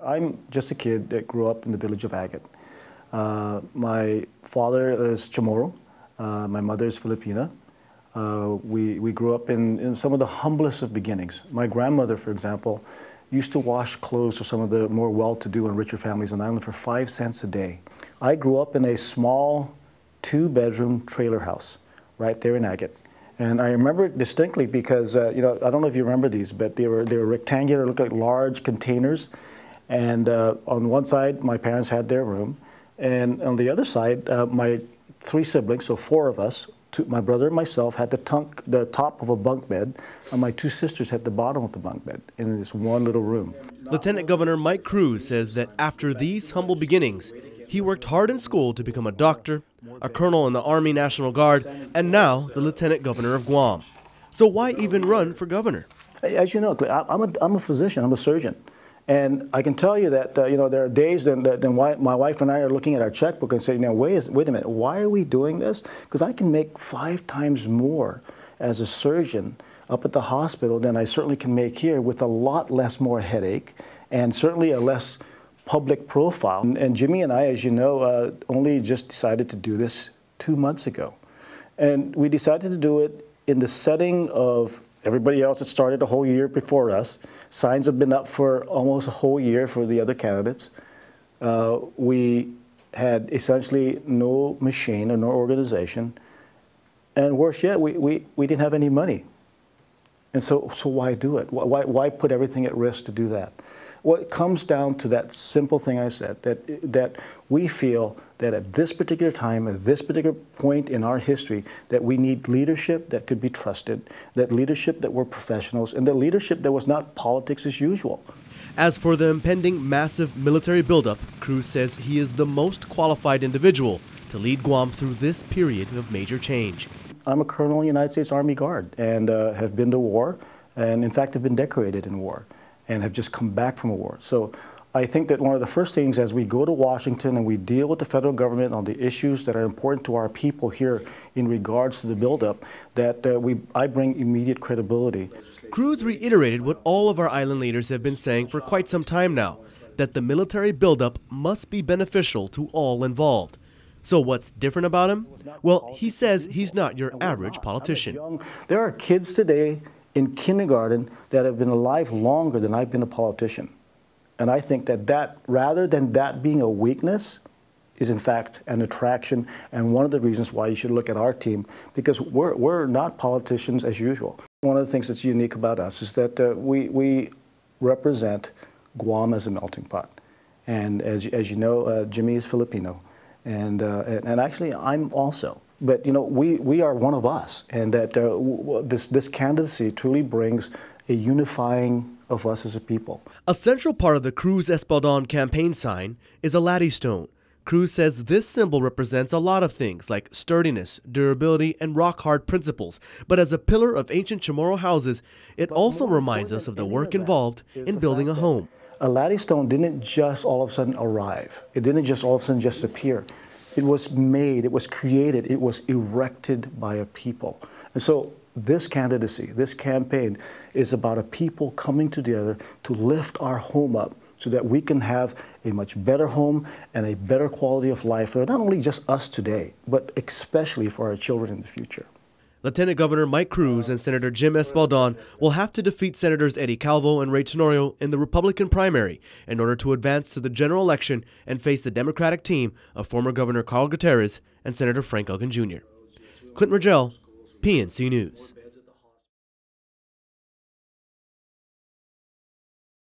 I'm just a kid that grew up in the village of Agate. My father is Chamorro. My mother is Filipina. We grew up in some of the humblest of beginnings. My grandmother, for example, used to wash clothes for some of the more well-to-do and richer families on the island for 5 cents a day. I grew up in a small 2-bedroom trailer house right there in Agate. And I remember it distinctly because, I don't know if you remember these, but they were rectangular, looked like large containers. And on one side, my parents had their room. And on the other side, my 3 siblings, so 4 of us, my brother and myself, had the top of a bunk bed, and my 2 sisters had the bottom of the bunk bed in this one little room. Lieutenant Governor Mike Cruz says that after these humble beginnings, he worked hard in school to become a doctor, a colonel in the Army National Guard, and now the Lieutenant Governor of Guam. So why even run for governor? As you know, I'm a physician, I'm a surgeon. And I can tell you that, there are days that my wife and I are looking at our checkbook and saying, wait a minute, why are we doing this? Because I can make 5 times more as a surgeon up at the hospital than I certainly can make here with a lot more headache and certainly a less public profile. And Jimmy and I, as you know, only just decided to do this 2 months ago. And we decided to do it in the setting of everybody else that started a whole year before us. Signs have been up for almost a whole year for the other candidates. We had essentially no machine or no organization. And worse yet, we didn't have any money. And so why do it? Why put everything at risk to do that? Well, it comes down to that simple thing I said, that we feel that at this particular time, at this particular point in our history, that we need leadership that could be trusted, that leadership that were professionals, and the leadership that was not politics as usual. As for the impending massive military buildup, Cruz says he is the most qualified individual to lead Guam through this period of major change. I'm a colonel in the United States Army Guard and have been to war, and in fact have been decorated in war, and have just come back from a war. So I think that one of the first things as we go to Washington and we deal with the federal government on the issues that are important to our people here in regards to the buildup, that I bring immediate credibility. Cruz reiterated what all of our island leaders have been saying for quite some time now, that the military buildup must be beneficial to all involved. So what's different about him? Well, he says he's not your average politician. There are kids today in kindergarten that have been alive longer than I've been a politician. And I think that rather than that being a weakness, is in fact an attraction and one of the reasons why you should look at our team, because we're not politicians as usual. One of the things that's unique about us is that we represent Guam as a melting pot. And as you know, Jimmy is Filipino. And actually, I'm also. But, we are one of us, and that this candidacy truly brings a unifying of us as a people. A central part of the Cruz Espaldon campaign sign is a laddie stone. Cruz says this symbol represents a lot of things like sturdiness, durability, and rock-hard principles. But as a pillar of ancient Chamorro houses, it also reminds us of the work involved in building a home. A laddie stone didn't just all of a sudden arrive. It didn't just all of a sudden just appear. It was made, it was created, it was erected by a people. And so this candidacy, this campaign is about a people coming together to lift our home up so that we can have a much better home and a better quality of life for not only just us today, but especially for our children in the future. Lieutenant Governor Mike Cruz and Senator Jim Espaldon will have to defeat Senators Eddie Calvo and Ray Tenorio in the Republican primary in order to advance to the general election and face the Democratic team of former Governor Carl Gutierrez and Senator Frank Elgin Jr. Clint Rogel, PNC News.